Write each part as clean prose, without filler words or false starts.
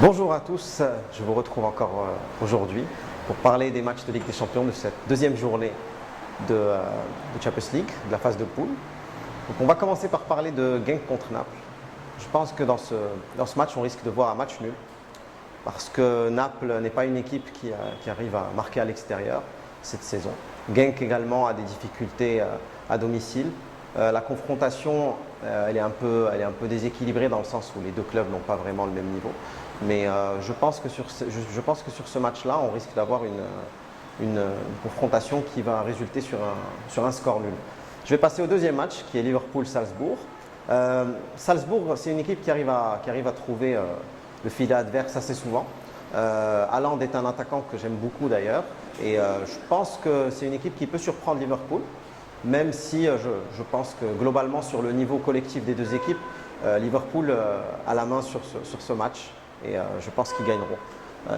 Bonjour à tous, je vous retrouve encore aujourd'hui pour parler des matchs de Ligue des Champions de cette deuxième journée de Champions League, de la phase de poule. Donc on va commencer par parler de Genk contre Naples. Je pense que dans ce match, on risque de voir un match nul parce que Naples n'est pas une équipe qui arrive à marquer à l'extérieur cette saison. Genk également a des difficultés à domicile. La confrontation, elle est un peu déséquilibrée dans le sens où les deux clubs n'ont pas vraiment le même niveau. Mais je pense que sur ce match-là, on risque d'avoir une confrontation qui va résulter sur un score nul. Je vais passer au deuxième match qui est Liverpool-Salzbourg. Salzbourg, c'est une équipe qui arrive à trouver le filet adverse assez souvent. Haaland est un attaquant que j'aime beaucoup d'ailleurs. Et je pense que c'est une équipe qui peut surprendre Liverpool. Même si je pense que globalement sur le niveau collectif des deux équipes, Liverpool a la main sur ce match et je pense qu'ils gagneront.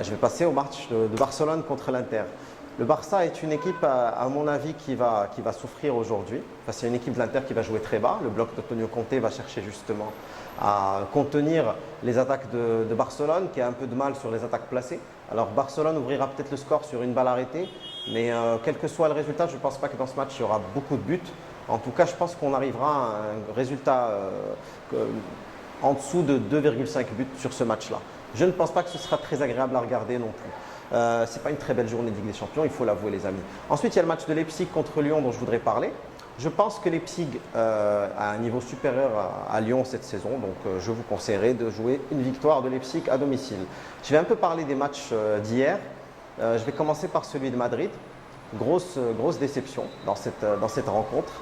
Je vais passer au match de Barcelone contre l'Inter. Le Barça est une équipe à mon avis qui va souffrir aujourd'hui. Enfin, c'est une équipe de l'Inter qui va jouer très bas. Le bloc d'Antonio Conte va chercher justement à contenir les attaques de Barcelone qui a un peu de mal sur les attaques placées. Alors Barcelone ouvrira peut-être le score sur une balle arrêtée. Mais quel que soit le résultat, je ne pense pas que dans ce match, il y aura beaucoup de buts. En tout cas, je pense qu'on arrivera à un résultat en dessous de 2,5 buts sur ce match-là. Je ne pense pas que ce sera très agréable à regarder non plus. Ce n'est pas une très belle journée de Ligue des Champions, il faut l'avouer les amis. Ensuite, il y a le match de Leipzig contre Lyon dont je voudrais parler. Je pense que Leipzig a un niveau supérieur à Lyon cette saison, donc je vous conseillerais de jouer une victoire de Leipzig à domicile. Je vais un peu parler des matchs d'hier. Je vais commencer par celui de Madrid. Grosse déception dans cette rencontre.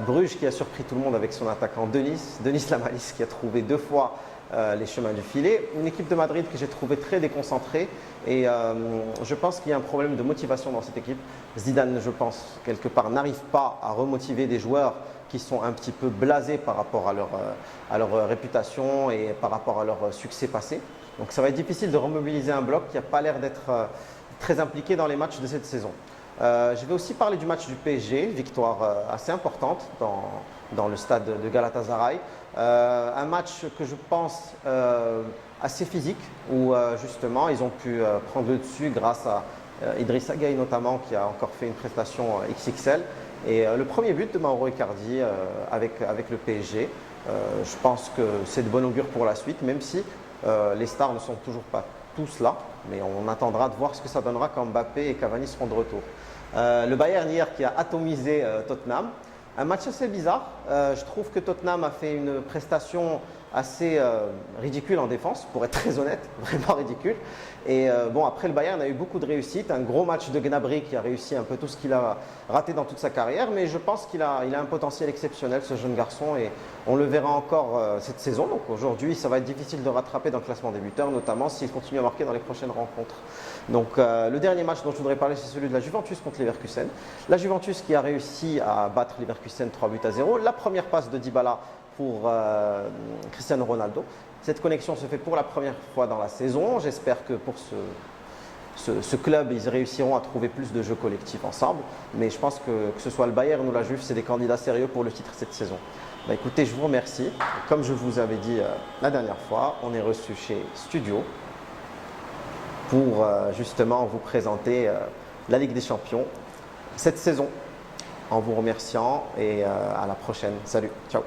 Bruges qui a surpris tout le monde avec son attaquant Denis Lamalis qui a trouvé 2 fois les chemins du filet. Une équipe de Madrid que j'ai trouvée très déconcentrée et je pense qu'il y a un problème de motivation dans cette équipe. Zidane, je pense, quelque part, n'arrive pas à remotiver des joueurs qui sont un petit peu blasés par rapport à leur réputation et par rapport à leur succès passé. Donc ça va être difficile de remobiliser un bloc qui n'a pas l'air d'être très impliqué dans les matchs de cette saison. Je vais aussi parler du match du PSG, victoire assez importante dans le stade de Galatasaray. Un match que je pense assez physique où justement ils ont pu prendre le dessus grâce à Idrissa Gueye notamment qui a encore fait une prestation XXL. Et le premier but de Mauro Icardi avec le PSG, je pense que c'est de bon augure pour la suite, même si les stars ne sont toujours pas tous là, mais on attendra de voir ce que ça donnera quand Mbappé et Cavani seront de retour. Le Bayern hier qui a atomisé Tottenham. Un match assez bizarre. Je trouve que Tottenham a fait une prestation assez ridicule en défense, pour être très honnête, vraiment ridicule. Et bon, après le Bayern a eu beaucoup de réussite, un gros match de Gnabry qui a réussi un peu tout ce qu'il a raté dans toute sa carrière, mais je pense qu'il a un potentiel exceptionnel ce jeune garçon et on le verra encore cette saison. Donc aujourd'hui, ça va être difficile de rattraper dans le classement des buteurs, notamment s'il continue à marquer dans les prochaines rencontres. Donc le dernier match dont je voudrais parler, c'est celui de la Juventus contre Leverkusen. La Juventus qui a réussi à battre Leverkusen 3-0. La première passe de Dybala pour Cristiano Ronaldo. Cette connexion se fait pour la première fois dans la saison. J'espère que pour ce club, ils réussiront à trouver plus de jeux collectifs ensemble. Mais je pense que ce soit le Bayern ou la Juve, c'est des candidats sérieux pour le titre cette saison. Bah, écoutez, je vous remercie. Comme je vous avais dit la dernière fois, on est reçu chez Studio pour justement vous présenter la Ligue des Champions cette saison. En vous remerciant et à la prochaine. Salut, ciao.